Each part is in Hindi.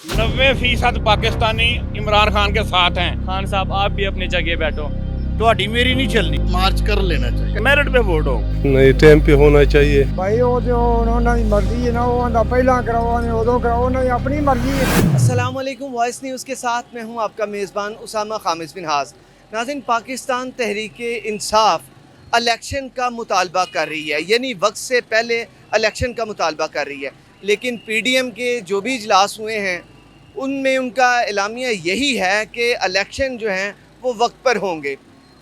90% पाकिस्तानी इमरान खान के साथ हैं। खान साहब आप भी अपनी जगह बैठो। ਤੁਹਾਡੀ ਮੇਰੀ ਨਹੀਂ ਚੱਲਣੀ। मार्च कर लेना चाहिए। मेरिट पे वोट हो। नहीं टाइम पे होना चाहिए। भाई वो जो उन्होंने मर्जी है ना वो आंदा पहला कराओ ने उदो कराओ उन्होंने अपनी मर्जी है। अस्सलाम वालेकुम, वॉइस न्यूज़ के साथ मैं हूं आपका मेज़बान उसामा खामिस बिन हाज। नाज़रीन, पाकिस्तान तहरीक इंसाफ इलेक्शन का मुतालबा कर रही है, यानी वक्त से पहले इलेक्शन का मुतालबा कर रही है, लेकिन PDM के जो भी इजलास हुए हैं उनमें उनका एलामिया यही है कि इलेक्शन जो हैं वो वक्त पर होंगे।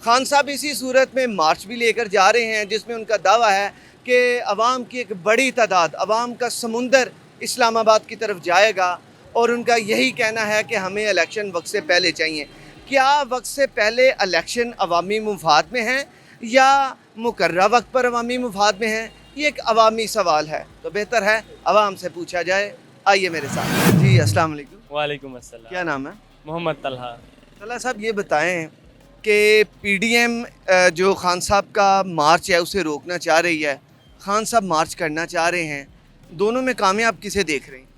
खान साहब इसी सूरत में मार्च भी लेकर जा रहे हैं जिसमें उनका दावा है कि अवाम की एक बड़ी तादाद, अवाम का समुंदर इस्लामाबाद की तरफ जाएगा और उनका यही कहना है कि हमें इलेक्शन वक्त से पहले चाहिए। क्या वक्त से पहले इलेक्शन अवामी मुफाद में है या मुकर्रर वक्त पर अवामी मुफाद में है? ये एक अवामी सवाल है, तो बेहतर है अवाम से पूछा जाए। आइए मेरे साथ। जी अस्सलाम वालेकुम। वालेकुम अस्सलाम। क्या नाम है? मोहम्मद तलहा। तला साहब, ये बताएं कि PDM जो खान साहब का मार्च है उसे रोकना चाह रही है, खान साहब मार्च करना चाह रहे हैं, दोनों में कामयाब किसे देख रहे हैं?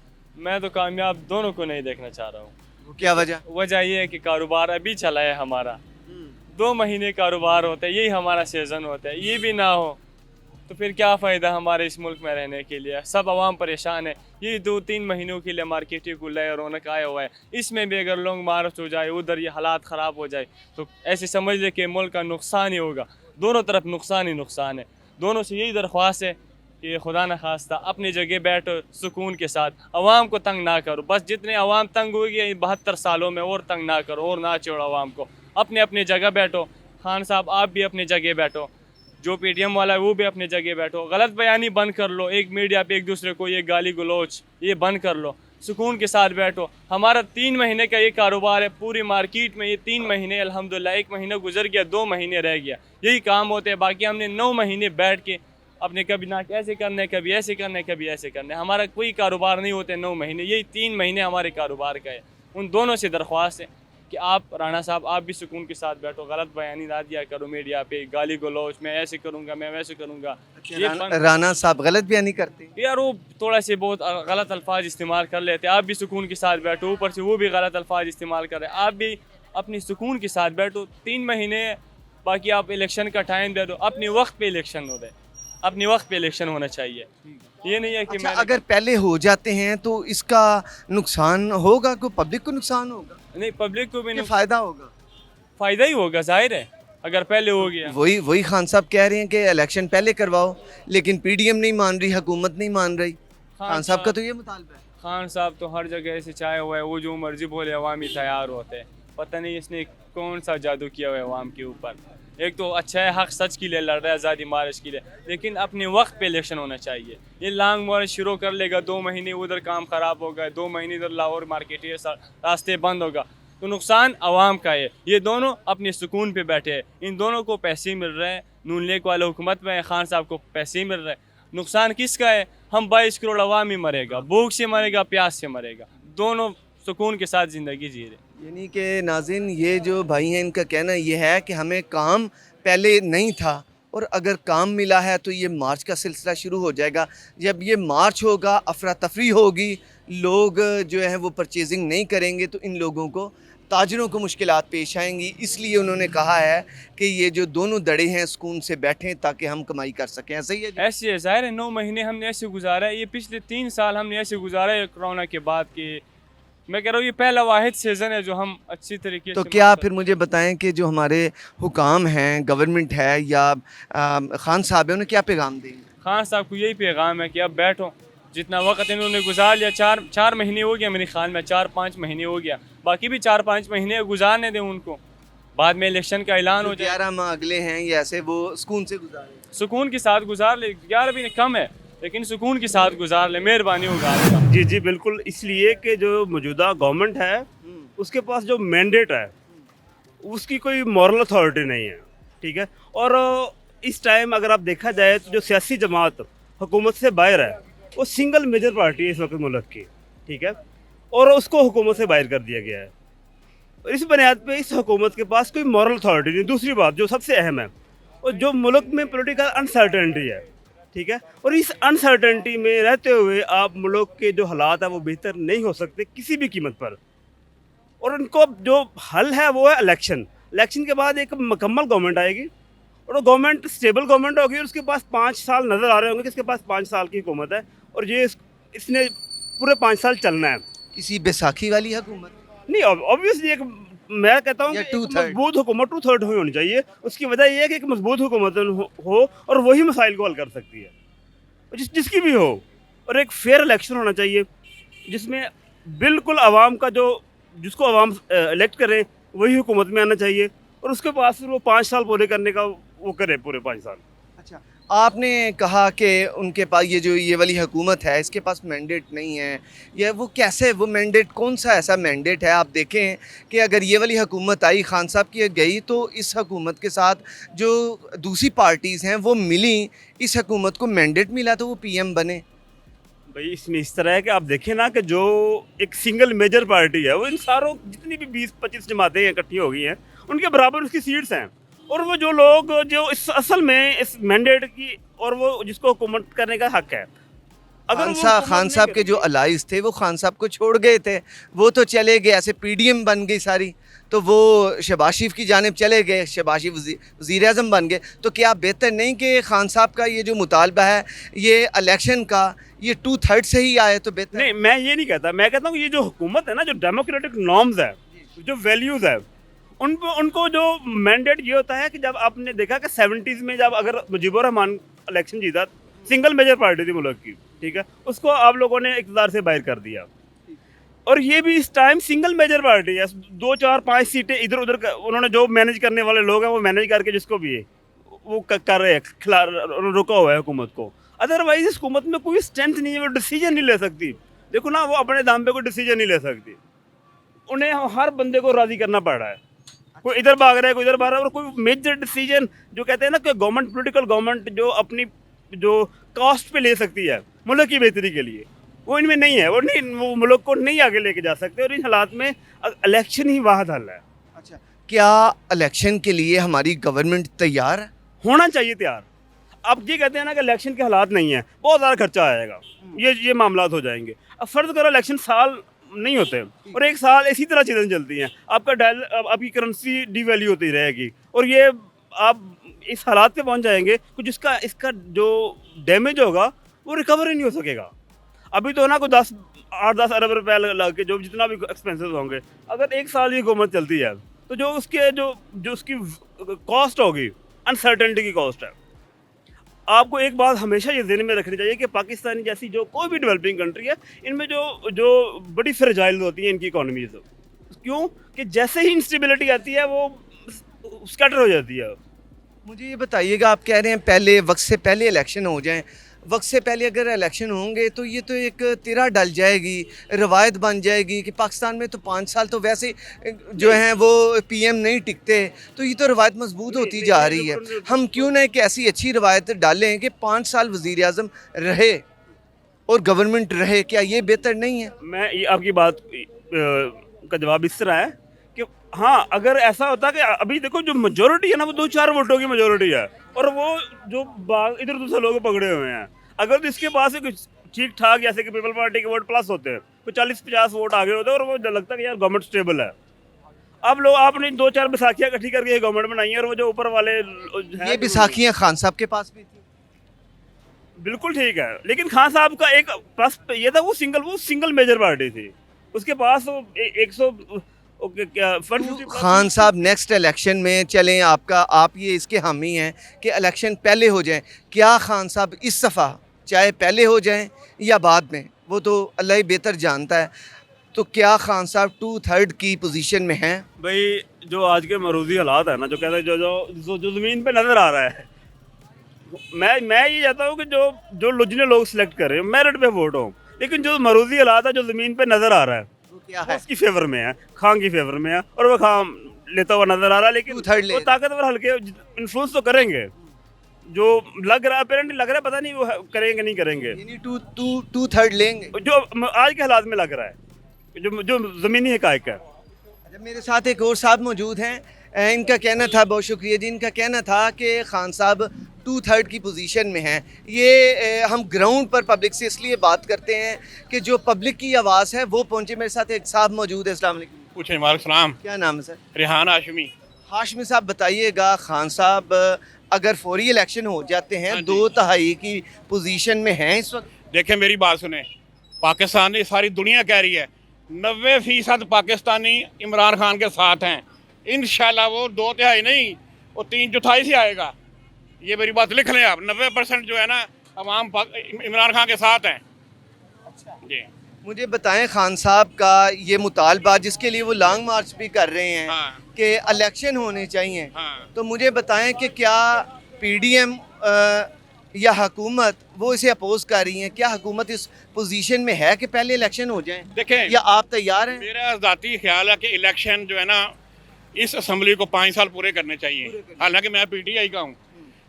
मैं तो कामयाब दोनों को नहीं देखना चाह रहा हूँ। वो क्या वजह? वजह ये है कि कारोबार अभी चला है हमारा, 2 महीने कारोबार होता है, यही हमारा सीज़न होता है। ये भी ना हो तो फिर क्या फ़ायदा हमारे इस मुल्क में रहने के लिए। सब आवाम परेशान है। ये 2-3 महीनों के लिए मार्केट खुला है, रौनक आया हुआ है, इसमें भी अगर लॉन्ग मार्च हो जाए, उधर ये हालात ख़राब हो जाए तो ऐसे समझ ले कि मुल्क का नुकसान ही होगा। दोनों तरफ नुकसान ही नुकसान है। दोनों से यही दरख्वास्त है कि खुदा न खास्ता अपनी जगह बैठो सुकून के साथ, आवाम को तंग ना करो। बस जितने आवाम तंग होगी 72 सालों में और तंग ना करो और ना छोड़ो आवाम को। अपने अपनी जगह बैठो। खान साहब आप भी अपनी जगह बैठो, जो PDM वाला है वो भी अपनी जगह बैठो। गलत बयानी बंद कर लो, एक मीडिया पे एक दूसरे को ये गाली गलोच ये बंद कर लो, सुकून के साथ बैठो। हमारा 3 महीने का ये कारोबार है पूरी मार्केट में। ये 3 महीने अल्हम्दुलिल्लाह, 1 महीना गुजर गया, 2 महीने रह गया, यही काम होते हैं। बाकी हमने 9 महीने बैठ के अपने कभी ना ऐसे करने, कभी ऐसे करने, कभी ऐसे करने, हमारा कोई कारोबार नहीं होते 9 महीने। यही 3 महीने हमारे कारोबार का है। उन दोनों से दरख्वास्त है कि आप राणा साहब आप भी सुकून के साथ बैठो, गलत बयानी ना दिया करो मीडिया पे, गाली गलौज, मैं ऐसे करूँगा, मैं वैसे करूँगा। राणा साहब गलत बयानी करते हैं यार, वो थोड़ा से बहुत गलत अल्फाज इस्तेमाल कर लेते हैं। आप भी सुकून के साथ बैठो, ऊपर से वो भी गलत अल्फाज इस्तेमाल कर रहे हैं। आप भी अपनी सुकून के साथ बैठो। 3 महीने बाकी आप इलेक्शन का टाइम दे दो। अपने वक्त पे इलेक्शन हो रहे, अपने वक्त पे इलेक्शन होना चाहिए। ये नहीं है कि अच्छा, अगर पहले हो जाते हैं तो इसका नुकसान होगा, को पब्लिक को नुकसान होगा? नहीं, पब्लिक को भी नहीं, फ़ायदा होगा। फ़ायदा ही होगा, जाहिर है अगर पहले हो गया। वही खान साहब कह रहे हैं कि इलेक्शन पहले करवाओ, लेकिन PDM नहीं मान रही, हुकूमत नहीं मान रही। खान साहब का तो ये मुतालबा है। खान साहब तो हर जगह से चाहे हुआ है, वो जो मर्जी बोले अवामी तैयार होते हैं। पता नहीं इसने कौन सा जादू किया हुआ है अवाम के ऊपर। एक तो अच्छा है, हक सच के लिए लड़ रहा है, आज़ादी मार्च के लिए, लेकिन अपने वक्त पे इलेक्शन होना चाहिए। ये लॉन्ग मार्च शुरू कर लेगा, 2 महीने उधर काम ख़राब होगा, 2 महीने इधर लाहौर मार्केट रास्ते बंद होगा, तो नुकसान आवाम का है। ये दोनों अपने सुकून पे बैठे हैं, इन दोनों को पैसे मिल रहे हैं, नून लीग वाले हुकूमत में, खान साहब को पैसे मिल रहे हैं। नुकसान किसका है? हम 22 करोड़ अवाम ही मरेगा, भूख से मरेगा, प्यास से मरेगा। दोनों सुकून के साथ ज़िंदगी जी रहे। यानी कि नाज़रीन, ये जो भाई हैं इनका कहना ये है कि हमें काम पहले नहीं था और अगर काम मिला है तो ये मार्च का सिलसिला शुरू हो जाएगा। जब ये मार्च होगा, अफरा तफरी होगी, लोग जो है वो परचेजिंग नहीं करेंगे तो इन लोगों को, ताजरों को मुश्किलात पेश आएंगी। इसलिए उन्होंने कहा है कि ये जो दोनों दड़े हैं सुकून से बैठें ताकि हम कमाई कर सकें। ऐसा ही है? ऐसे है, ज़ाहिर है 9 महीने हमने ऐसे गुजारा है। ये पिछले 3 साल हमने ऐसे गुजारा है कोरोना के बाद के। मैं कह रहा हूँ ये पहला वाहिद सीज़न है जो हम अच्छी तरीके तो से। क्या फिर मुझे बताएं कि जो हमारे हुकाम हैं, गवर्नमेंट है या खान साहब है, उन्हें क्या पैगाम देंगे? खान साहब को यही पैगाम है कि अब बैठो, जितना वक्त इन्होंने गुजार लिया, 4 महीने हो गया मेरे ख्याल में, 4-5 महीने हो गया, बाकी भी 4-5 महीने गुजारने दें उनको, बाद में इलेक्शन का ऐलान हो जाए। 11 माह अगले हैं, ये ऐसे वो सुकून से गुजारें, सुकून के साथ गुजार ले। 11 भी कम है लेकिन सुकून के साथ गुजार ले, मेहरबानी होगा आपका। जी जी बिल्कुल, इसलिए कि जो मौजूदा गवर्नमेंट है उसके पास जो मैंडेट है उसकी कोई मॉरल अथॉरिटी नहीं है, ठीक है। और इस टाइम अगर आप देखा जाए तो जो सियासी जमात हुकूमत से बाहर है वो सिंगल मेजर पार्टी है इस वक्त मुल्क की, ठीक है, और उसको हुकूमत से बाहर कर दिया गया है। और इस बुनियाद पे इस हुकूमत के पास कोई मॉरल अथॉरिटी नहीं। दूसरी बात जो सबसे अहम है, और जो मुल्क में पॉलिटिकल अनसर्टेनिटी है, ठीक है। और इस अनसर्टेनिटी में रहते हुए आप मुल्क के जो हालात है वो बेहतर नहीं हो सकते किसी भी कीमत पर। और उनको जो हल है वो है इलेक्शन। इलेक्शन के बाद एक मुकम्मल गवर्नमेंट आएगी और वो गवर्नमेंट स्टेबल गवर्नमेंट होगी और उसके पास 5 साल नज़र आ रहे होंगे कि इसके पास 5 साल की हुकूमत है और ये इसने पूरे 5 साल चलना है। किसी बैसाखी वाली हुकूमत? नहीं, ऑब्वियसली एक मैं कहता हूँ या कि एक 2/3 मजबूत हुकूमत 2/3 होनी चाहिए। उसकी वजह यह है कि एक मजबूत हुकूमत हो और वही मसाइल को हल कर सकती है, जिसकी भी हो। और एक फेयर इलेक्शन होना चाहिए जिसमें बिल्कुल आवाम का जिसको आवाम इलेक्ट करें वही हुकूमत में आना चाहिए और उसके पास फिर वो 5 साल पूरे करने का वो करे, पूरे 5 साल। अच्छा, आपने कहा कि उनके पास ये वाली हुकूमत है, इसके पास मैंडेट नहीं है। ये वो कैसे, वो मैंडेट कौन सा ऐसा मैंडेट है? आप देखें कि अगर ये वाली हुकूमत आई, खान साहब की गई, तो इस हुकूमत के साथ जो दूसरी पार्टीज़ हैं वो मिली, इस हुकूमत को मैंडेट मिला तो वो पीएम बने। भाई इसमें इस तरह है कि आप देखें ना कि जो एक सिंगल मेजर पार्टी है वो इन सारों जितनी भी 20-25 जमातें इकट्ठी हो गई हैं उनके बराबर उसकी सीट्स हैं। और वो जो लोग जो इस असल में इस मैंडेट की और वो जिसको हुकूमत करने का हक है, अगर खान साहब के जो अलाइज थे वो खान साहब को छोड़ गए थे, वो तो चले गए, ऐसे पीडीएम बन गई सारी, तो वो शहबाज शरीफ की जानिब चले गए, शहबाज शरीफ वज़ीर आज़म बन गए। तो क्या बेहतर नहीं कि खान साहब का ये जो मुतालबा है ये इलेक्शन का, ये 2/3 से ही आए तो बेहतर? नहीं, मैं ये नहीं कहता। मैं कहता हूँ ये जो हुकूमत है ना, जो डेमोक्रेटिक नॉर्म्स है, जो वैल्यूज़ है, उनको जो मैंडेट ये होता है कि जब आपने देखा कि 70s में जब अगर मुजीबुर रहमान इलेक्शन जीता, सिंगल मेजर पार्टी थी मुल्क की, ठीक है, उसको आप लोगों ने इक़्तिदार से बाहर कर दिया। और ये भी इस टाइम सिंगल मेजर पार्टी है, 2, 4, 5 सीटें इधर उधर उन्होंने जो मैनेज करने वाले लोग हैं वो मैनेज करके जिसको भी है वो कर रहे हैं, रुका हुआ है हुकूमत को। अदरवाइज इस हुकूमत में कोई स्ट्रेंथ नहीं है, वो डिसीजन नहीं ले सकती। देखो ना, वो अपने दाम पे कोई डिसीजन नहीं ले सकती, उन्हें हर बंदे को राज़ी करना पड़ रहा है। कोई इधर भाग रहा है, कोई इधर भाग रहा है, और कोई मेजर डिसीजन जो कहते हैं ना कि गवर्नमेंट, पॉलिटिकल गवर्नमेंट जो अपनी जो कॉस्ट पे ले सकती है मुल्क की बेहतरी के लिए, वो इनमें नहीं है। वो मुल्क को नहीं आगे लेके जा सकते और इन हालात में इलेक्शन ही वाहिद हल है। अच्छा, क्या इलेक्शन के लिए हमारी गवर्नमेंट तैयार है? होना चाहिए तैयार। अब ये कहते हैं ना कि इलेक्शन के हालात नहीं है, बहुत ज़्यादा खर्चा आएगा, ये मामलात हो जाएंगे। अब फ़र्ज़ करो इलेक्शन साल नहीं होते और 1 साल इसी तरह चीज़ें चलती हैं, आपकी करेंसी डिवैल्यू होती रहेगी और ये आप इस हालात पे पहुंच जाएंगे कि इसका जो डैमेज होगा वो रिकवर ही नहीं हो सकेगा। अभी तो ना कोई 8-10 अरब रुपए लग के जो जितना भी एक्सपेंसेस होंगे, अगर 1 साल ये हुकूमत चलती है तो जो उसकी कॉस्ट होगी, अनसर्टेनिटी की कॉस्ट है। आपको एक बात हमेशा ये ज़हन में रखनी चाहिए कि पाकिस्तान जैसी जो कोई भी डेवलपिंग कंट्री है, इनमें जो बड़ी फ्रेजाइल होती हैं इनकी इकॉनमीज़। क्यों कि जैसे ही इंस्टेबिलिटी आती है वो स्कैटर हो जाती है। मुझे ये बताइएगा, आप कह रहे हैं पहले वक्त से पहले इलेक्शन हो जाएं, वक्त से पहले अगर इलेक्शन होंगे तो ये तो एक तिरा डल जाएगी, रवायत बन जाएगी कि पाकिस्तान में तो 5 साल तो वैसे जो हैं वो पीएम नहीं टिकते, तो ये तो रवायत मजबूत होती जा रही है। हम क्यों ना एक ऐसी अच्छी रवायत डालें कि 5 साल वज़ीर आज़म रहे और गवर्नमेंट रहे, क्या ये बेहतर नहीं है? मैं ये आपकी बात का जवाब इस तरह है कि हाँ, अगर ऐसा होता कि अभी देखो जो मेजोरिटी है ना वो 2-4 वोटों की मेजोरिटी है और वो जो इधर उधर लोग पकड़े हुए हैं, अगर तो इसके पास ठीक ठाक जैसे कि पीपल पार्टी के वोट प्लस होते हैं, तो 40-50 वोट आगे होते हैं और वो लगता है कि यार गवर्नमेंट स्टेबल है। अब लोग आपने 2-4 बैसाखियाँ इकट्ठी करके गवर्नमेंट बनाई है और वो जो ऊपर वाले ये बैसाखियाँ खान साहब के पास भी थी, बिल्कुल ठीक है, लेकिन खान साहब का एक प्लस ये था वो सिंगल मेजर पार्टी थी, उसके पास 100 खान साहब नेक्स्ट इलेक्शन में चलें, आप ये इसके हामी हैं कि इलेक्शन पहले हो जाए। क्या खान साहब इस दफ़ा चाहे पहले हो जाएं या बाद में, वो तो अल्लाह ही बेहतर जानता है, तो क्या खान साहब 2/3 की पोजीशन में हैं? भाई जो आज के मरूजी हालात है ना, जो कहते हैं जो ज़मीन पे नज़र आ रहा है, मैं ये चाहता हूँ कि जो जिन्हें लोग सिलेक्ट करें मेरिट पे वोट हो, लेकिन जो मरूजी हालात है जो ज़मीन पे नज़र आ रहा है क्या है? उसकी फेवर में है, खान की फेवर में है और वो खान लेता हुआ नजर आ रहा है, लेकिन 2/3 वो ताकतवर हल्के इन्फ्लुएंस तो करेंगे, जो लग रहा है अपेरेंटली लग रहा है, पता नहीं वो करेंगे नहीं करेंगे, यानी 2/3 लेंगे जो आज के हालात में लग रहा है, जो ज़मीनी हक़ाइक़ है। अच्छा, मेरे साथ एक और साहब मौजूद हैं, इनका कहना था, बहुत शुक्रिया जी, इनका कहना था कि खान साहब 2/3 की पोजीशन में हैं। ये हम ग्राउंड पर पब्लिक से इसलिए बात करते हैं कि जो पब्लिक की आवाज़ है वो पहुंचे। मेरे साथ एक साहब मौजूद है। अस्सलाम वालेकुम। पूछे वालेकुम। क्या नाम है सर? रेहान हाशमी। हाशमी साहब बताइएगा, खान साहब अगर फौरी इलेक्शन हो जाते हैं, हाँ जी। 2/3 की पोजीशन में हैं इस वक्त। देखें मेरी बात सुने, पाकिस्तान सारी दुनिया कह रही है 90% पाकिस्तानी इमरान खान के साथ हैं। इंशाल्लाह वो 2/3 नहीं, वो 3/4 से आएगा। ये मेरी बात लिख लें आप। 90% जो है ना अवाम इमरान खान के साथ हैं। जी मुझे बताएं, खान साहब का ये मुतालबा जिसके लिए वो लॉन्ग मार्च भी कर रहे हैं हाँ। कि इलेक्शन होने चाहिए, हाँ। तो मुझे बताएं कि क्या PDM या हुकूमत वो इसे अपोज कर रही हैं? क्या हुकूमत इस पोजीशन में है कि पहले इलेक्शन हो जाएं, देखें या आप तैयार हैं? मेरा ज़ाती ख्याल है कि इलेक्शन जो है ना इस असम्बली को 5 साल पूरे करने चाहिए। हालांकि मैं PTI का हूँ,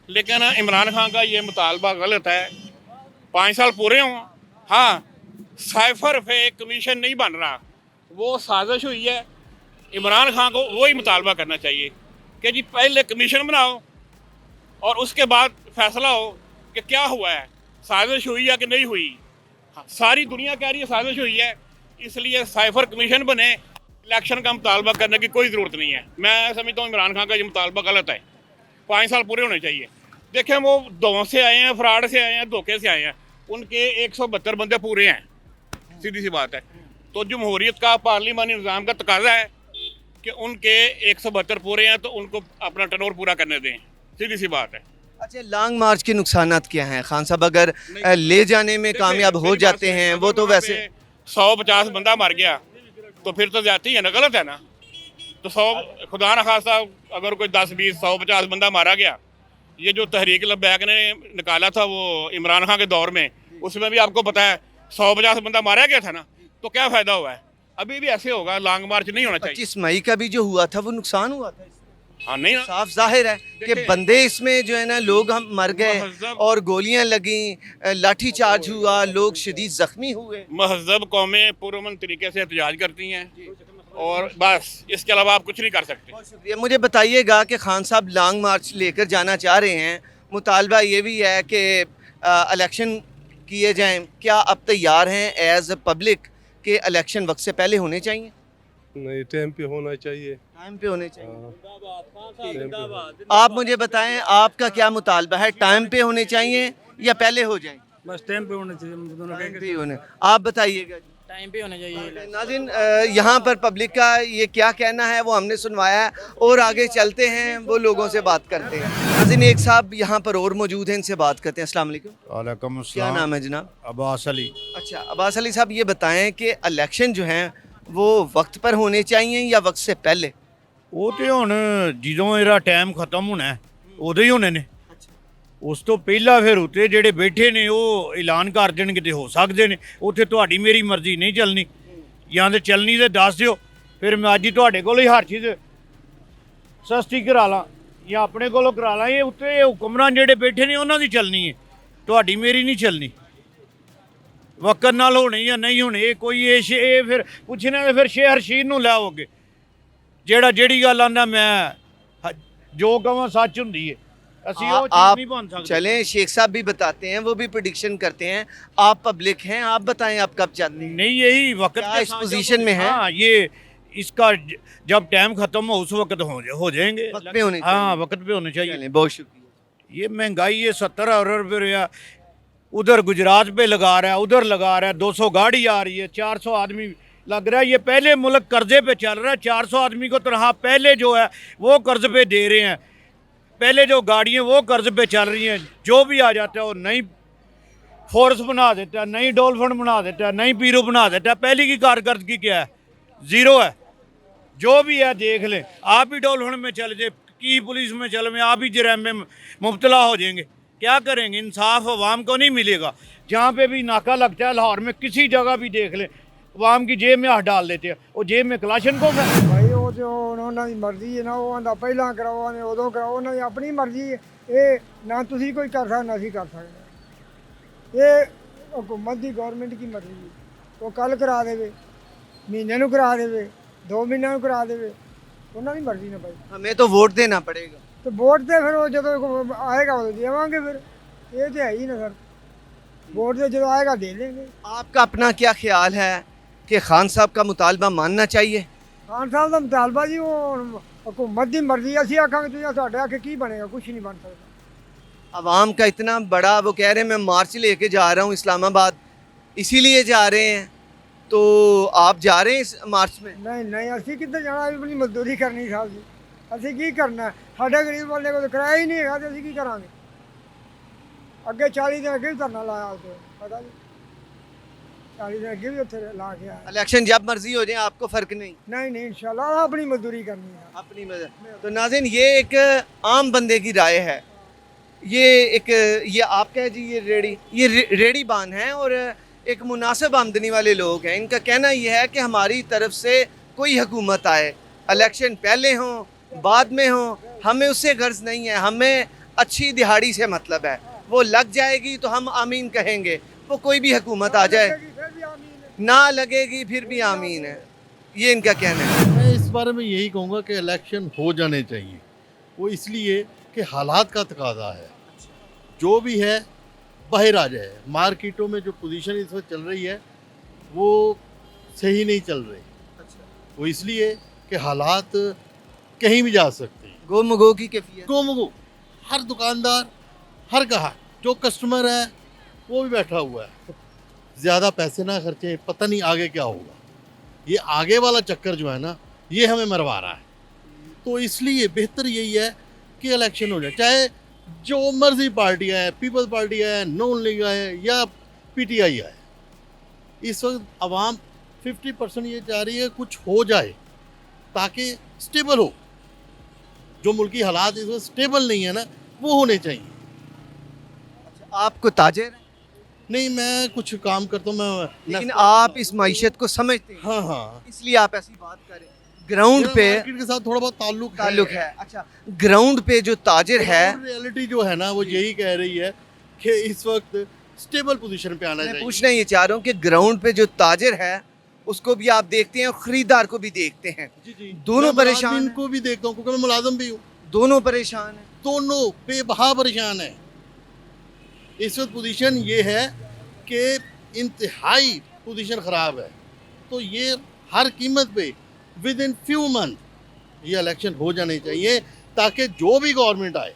लेकिन इमरान खान का ये मुतालबा गलत है। 5 साल पूरे हों। हाँ, साइफर पे कमीशन नहीं बन रहा, वो साजिश हुई है। इमरान खान को वही मुतालबा करना चाहिए कि जी पहले कमीशन बनाओ और उसके बाद फैसला हो कि क्या हुआ है, साजिश हुई है कि नहीं हुई। हाँ, सारी दुनिया कह रही है साजिश हुई है, इसलिए साइफर कमीशन बने। इलेक्शन का मुतालबा करने की कोई ज़रूरत नहीं है। मैं समझता हूँ इमरान खान का ये मुतालबा गलत है। 5 साल पूरे होने चाहिए। देखें वो दौं से आए हैं, फ्रॉड से आए हैं, धोखे से आए हैं। उनके 172 बंदे पूरे हैं, सीधी सी बात है। तो जमहूरियत का पार्लिमानी निज़ाम का तकाजा है कि उनके 172 पूरे हैं, तो उनको अपना टर्नओवर पूरा करने दें, सीधी सी बात है। अच्छा, लॉन्ग मार्च के नुकसानात क्या हैं खान साहब? अगर ले जाने में कामयाब हो जाते हैं वो, तो वैसे 150 बंदा मर गया तो फिर तो जाती है ना, गलत है ना। तो 100 खुदा न खासा अगर कोई 10, 20, 150 बंदा मारा गया, ये जो तहरीक लब्बैक ने निकाला था वो इमरान खान के दौर में, उसमें भी आपको पता है 150 बंदा मारा गया था ना, तो क्या फ़ायदा हुआ है? अभी भी ऐसे होगा, लॉन्ग मार्च नहीं होना चाहिए। 25 मई का भी जो हुआ था वो नुकसान हुआ था। हाँ नहीं ना, साफ जाहिर है कि बंदे इसमें जो है ना, लोग हम मर गए और गोलियां लगी, लाठी चार्ज हुआ, लोग शदीद जख्मी हुए। महजब कौमें पुरअमन तरीके से एहतजाज करती हैं और बस, इसके अलावा आप कुछ नहीं कर सकते। बहुत शुक्रिया। मुझे बताइएगा कि खान साहब लॉन्ग मार्च लेकर जाना चाह रहे हैं, मुतालबा ये भी है कि इलेक्शन किए जाएं। क्या आप तैयार हैं एज ए पब्लिक के इलेक्शन वक्त से पहले होने चाहिए? नहीं, टाइम पे होना चाहिए। टाइम पे होने चाहिए। हाँ। आप मुझे बताएं, आपका क्या मुतालबा है? टाइम पे होने चाहिए या पहले हो जाएं? बस टाइम पे होने चाहिए, दोनों टाइम पे होने। आप बताइएगा। टाइम पे होने चाहिए। नाज़रीन, यहाँ पर पब्लिक का ये क्या कहना है वो हमने सुनवाया है, और आगे चलते हैं, वो लोगों से बात करते हैं। नाज़रीन, एक साहब यहाँ पर और मौजूद हैं, इनसे बात करते हैं। अस्सलाम वालेकुम। वालेकुम क्या अस्सलाम। नाम है जनाब? अब्बास अली। अच्छा, अब्बास अली साहब, ये बताएं कि इलेक्शन जो हैं वो वक्त पर होने चाहिए या वक्त से पहले? ਉਹ ਤੇ ਹੁਣ ਜਦੋਂ ਇਹਦਾ ਟਾਈਮ ਖਤਮ ਹੋਣਾ ਹੈ, ਉਦੋਂ ਹੀ ਹੋਣੇ ਨੇ। ਉਸ ਤੋਂ ਪਹਿਲਾਂ ਫਿਰ ਉੱਤੇ ਜਿਹੜੇ ਬੈਠੇ ਨੇ ਉਹ ਐਲਾਨ ਕਰ ਦੇਣਗੇ ਤੇ ਹੋ ਸਕਦੇ ਨੇ। ਉੱਥੇ ਤੁਹਾਡੀ ਮੇਰੀ ਮਰਜ਼ੀ ਨਹੀਂ ਚੱਲਣੀ, ਜਾਂ ਤੇ ਚੱਲਣੀ ਤੇ ਦੱਸ ਦਿਓ, ਫਿਰ ਮੈਂ ਅੱਜ ਹੀ ਤੁਹਾਡੇ ਕੋਲ ਹੀ ਹਰ ਚੀਜ਼ ਸਸਤੀ ਕਰਾ ਲਾਂ ਜਾਂ ਆਪਣੇ ਕੋਲੋਂ ਕਰਾ ਲਾਂ। ਇਹ ਉੱਤੇ ਹੁਕਮਰਾਨ ਜਿਹੜੇ ਬੈਠੇ ਨੇ ਉਹਨਾਂ ਦੀ ਚੱਲਣੀ ਹੈ, ਤੁਹਾਡੀ ਮੇਰੀ ਨਹੀਂ ਚੱਲਣੀ। ਵਕਤ ਨਾਲ ਹੋਣੀ ਜਾਂ ਨਹੀਂ ਹੋਣੀ, ਇਹ ਕੋਈ ਇਹ ਫਿਰ ਪੁੱਛਣਾ ਤੇ ਫਿਰ ਸ਼ੇਰ ਰਸ਼ੀਦ ਨੂੰ ਲਾਓਗੇ, ਜਿਹੜਾ ਜਿਹੜੀ ਗੱਲ ਆਂਦਾ ਮੈਂ ਜੋ ਕਹਾਂ ਸੱਚ ਹੁੰਦੀ ਹੈ। ਅਸੀਂ ਉਹ ਚੀਜ਼ आप ਨਹੀਂ ਬਣ ਸਕਦੇ। चलें, शेख साहब भी बताते हैं, वो भी प्रिडिक्शन करते हैं। आप पब्लिक हैं, आप बताएं आप कब चाहते हैं? नहीं, यही वक्त क्या के इस साथ पोजीशन जब- में है? हाँ, ये इसका जब टाइम खत्म हो उस वक्त हो जाएंगे। वक्त पे होने हाँ, चाहिए। वक्त पे होने चाहिए। चलें, बहुत शुक्रिया। ये महंगाई ये 70 रुपये रुपया उधर गुजरात पे लगा रहा है, उधर लगा रहा है, 200 गाड़ी आ रही है, 400 आदमी लग रहा है। ये पहले मुल्क कर्जे पे चल रहा है, 400 आदमी को तनख्वाह पहले जो है वो कर्ज पे दे रहे हैं, पहले जो गाड़ियाँ वो कर्ज पे चल रही हैं। जो भी आ जाता है वो नई फोर्स बना देता है, नई डॉल्फिन बना देता है, नई पीरो बना देता है। पहले की कारकर्दगी क्या है? ज़ीरो है। जो भी है देख लें, आप ही डॉल्फिन में चले जाए, की पुलिस में चले में, आप ही जराइम में मुब्तला हो जाएंगे। क्या करेंगे? इंसाफ अवाम को नहीं मिलेगा। जहाँ पे भी नाका लगता है लाहौर में, किसी जगह भी देख लें, अवाम की जेब में हाथ डाल देते हैं। वो जेब में कलाशन को ਭਾਈ ਉਹ ਤੇ ਹੁਣ ਉਹਨਾਂ ਦੀ ਮਰਜ਼ੀ ਹੈ ਨਾ, ਉਹ ਆਂਦਾ ਪਹਿਲਾਂ ਕਰਾਓ ਨੇ ਉਦੋਂ ਕਰਾਓ, ਉਹਨਾਂ ਦੀ ਆਪਣੀ ਮਰਜ਼ੀ ਹੈ। ਇਹ ਨਾ ਤੁਸੀਂ ਕੋਈ ਕਰ ਸਕਦਾ, ਨਾ ਅਸੀਂ ਕਰ ਸਕਦੇ। ਇਹ ਹੁਕੂਮਤ ਦੀ ਗਵਰਨਮੈਂਟ ਦੀ ਮਰਜ਼ੀ ਹੈ। ਉਹ ਕੱਲ ਕਰਾ ਦੇਵੇ, ਮਹੀਨੇ ਨੂੰ ਕਰਾ ਦੇਵੇ, 2 ਮਹੀਨਿਆਂ ਨੂੰ ਕਰਾ ਦੇਵੇ, ਉਹਨਾਂ ਦੀ ਮਰਜ਼ੀ ਨਾ ਭਾਈ। हमें तो वोट देना पड़ेगा। ਤੇ ਵੋਟ ਤੇ ਫਿਰ ਉਹ ਜਦੋਂ ਆਏਗਾ ਉਦੋਂ ਦੇਵਾਂਗੇ ਫਿਰ ਇਹ ਤੇ ਹੈ ਹੀ ਨਾ ਸਰ वोट से जो आएगा दे देंगे। आपका अपना क्या ख्याल है कि खान साहब का मुतालबा मानना चाहिए? खान साहब का मुतालबा जी वो हुकूमत की मर्जी असी आखांगे तुझे साढ़े आके की बनेगा कुछ नहीं बन सकता। आवाम का इतना बड़ा वो कह रहे हैं मैं मार्च लेके जा रहा हूँ इस्लामाबाद, इसीलिए जा रहे हैं, तो आप जा रहे हैं इस मार्च में? नहीं नहीं असी किधर जाना अपनी मजदूरी करनी साहब जी असी की करना साढ़े गरीब वाले को तो किराया ही नहीं है तो असी की करांगे अगे 40 दिन अगे भी धरना लाया उसे पता नहीं 40 दिन अगे भी उत्थे ला के आया। इलेक्शन जब मर्जी हो जाए आपको फ़र्क नहीं? नहीं नहीं इंशाल्लाह अपनी मजदूरी करनी है अपनी मदद। तो नाज़रीन ये एक आम बंदे की राय है, ये आपका है जी, ये रेडी बान हैं और एक मुनासिब आमदनी वाले लोग हैं। इनका कहना यह है कि हमारी तरफ से कोई हुकूमत आए, इलेक्शन पहले हों बाद में हों, हमें उससे गर्ज नहीं है, हमें अच्छी दिहाड़ी से मतलब है, वो लग जाएगी तो हम आमीन कहेंगे, वो कोई भी हुकूमत आ जाए ना लगेगी फिर भी आमीन है, ये इनका कहना है। मैं इस बारे में यही कहूँगा कि इलेक्शन हो जाने चाहिए, वो इसलिए कि हालात का तकाजा है, जो भी है बाहर आ जाए। मार्केटों में जो पोजीशन इस वक्त चल रही है वो सही नहीं चल रही, वो इसलिए कि हालात कहीं भी जा सकते हैं। गोमगो की कैफियत, गोमगो, हर दुकानदार हर कहा जो कस्टमर है वो भी बैठा हुआ है, ज़्यादा पैसे ना खर्चे, पता नहीं आगे क्या होगा। ये आगे वाला चक्कर जो है ना ये हमें मरवा रहा है, तो इसलिए बेहतर यही है कि इलेक्शन हो जाए, चाहे जो मर्जी पार्टी आए, पीपल्स पार्टी आए, नून लीग आए या पीटीआई आए। इस वक्त आवाम 50% ये चाह रही है कुछ हो जाए ताकि स्टेबल हो। जो मुल्की हालात इस वक्त स्टेबल नहीं है ना वो होने चाहिए। आपको ताजिर है? नहीं, मैं कुछ काम करता हूँ, मैं लेकिन आप इस मायशत को समझते हैं, हाँ हाँ, इसलिए आप ऐसी बात करें। ग्राउंड पे मार्केट के साथ थोड़ा बहुत ताल्लुक है। अच्छा, ग्राउंड पे जो ताजिर है, रियलिटी जो है ना वो यही कह रही है कि इस वक्त स्टेबल पोजीशन पे आना मैं चाहिए। पूछना ये चाह रहा हूँ कि ग्राउंड पे जो ताजिर है उसको भी आप देखते हैं और खरीदार को भी देखते हैं, जी जी, दोनों मैं परेशान मुलाजिम हैं। को भी देखता हूँ क्योंकि मैं मुलाजिम भी हूँ, दोनों परेशान हैं। दोनों बेबहा परेशान है। इस वक्त पोजीशन ये है कि इंतहाई पोजीशन ख़राब है, तो ये हर कीमत पे विद इन फ्यू मंथ ये इलेक्शन हो जाने चाहिए ताकि जो भी गवर्नमेंट आए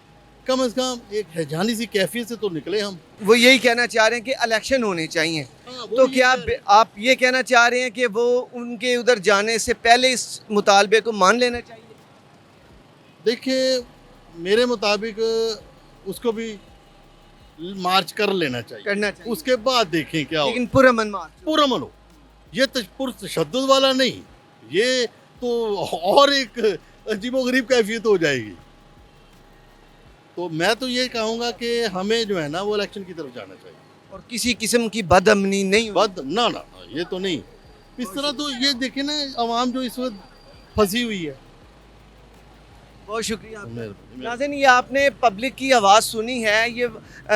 कम से कम एक हैजानी सी कैफियत से तो निकले हम। वो यही कहना चाह रहे हैं कि इलेक्शन होने चाहिए। हाँ, वो तो भी क्या है। आप ये कहना चाह रहे हैं कि वो उनके उधर जाने से पहले इस मुतालबे को मान लेना चाहिए? देखिए मेरे मुताबिक उसको भी मार्च कर लेना चाहिए, करना चाहिए, उसके बाद देखें क्या हो। लेकिन पुरअमन मार्च। पुरअमन हो, ये पुरतशद्दुद वाला नहीं, ये तो और एक अजीबोगरीब कैफियत हो जाएगी। तो मैं तो ये कहूँगा कि हमें जो है ना वो इलेक्शन की तरफ जाना चाहिए और किसी किस्म की बदअमनी नहीं हो। ना ना ना, ये तो नहीं। इस तरह तो ये देखे ना आवाम जो इस वक्त फंसी हुई है। बहुत शुक्रिया आपका। मेहरबानी। नाज़रीन, ये आपने पब्लिक की आवाज़ सुनी है। ये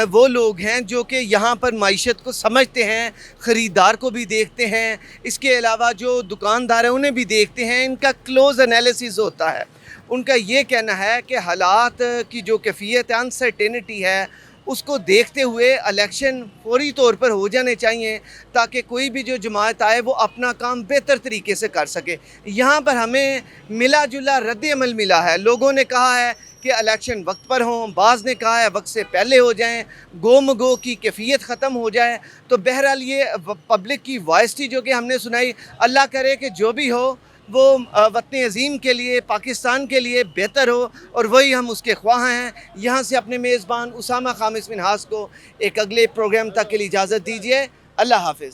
वो लोग हैं जो कि यहाँ पर माइशत को समझते हैं, ख़रीदार को भी देखते हैं, इसके अलावा जो दुकानदार हैं उन्हें भी देखते हैं। इनका क्लोज़ एनालिसिस होता है। उनका ये कहना है कि हालात की जो कैफियत है, अनसर्टेनिटी है, उसको देखते हुए इलेक्शन फौरी तौर पर हो जाने चाहिए ताकि कोई भी जो जमात आए वो अपना काम बेहतर तरीके से कर सके। यहाँ पर हमें मिला जुला रद्द अमल मिला है। लोगों ने कहा है कि इलेक्शन वक्त पर हों, बाज़ ने कहा है वक्त से पहले हो जाएं, गोमगो की कैफियत ख़त्म हो जाए। तो बहरहाल ये पब्लिक की वॉइस थी जो कि हमने सुनाई। अल्लाह करे कि जो भी हो वो वतन अज़ीम के लिए, पाकिस्तान के लिए बेहतर हो और वही हम उसके ख्वाह हैं। यहाँ से अपने मेज़बान उसामा खामिस मिनहास को एक अगले प्रोग्राम तक के लिए इजाज़त दीजिए। अल्लाह हाफ़िज़।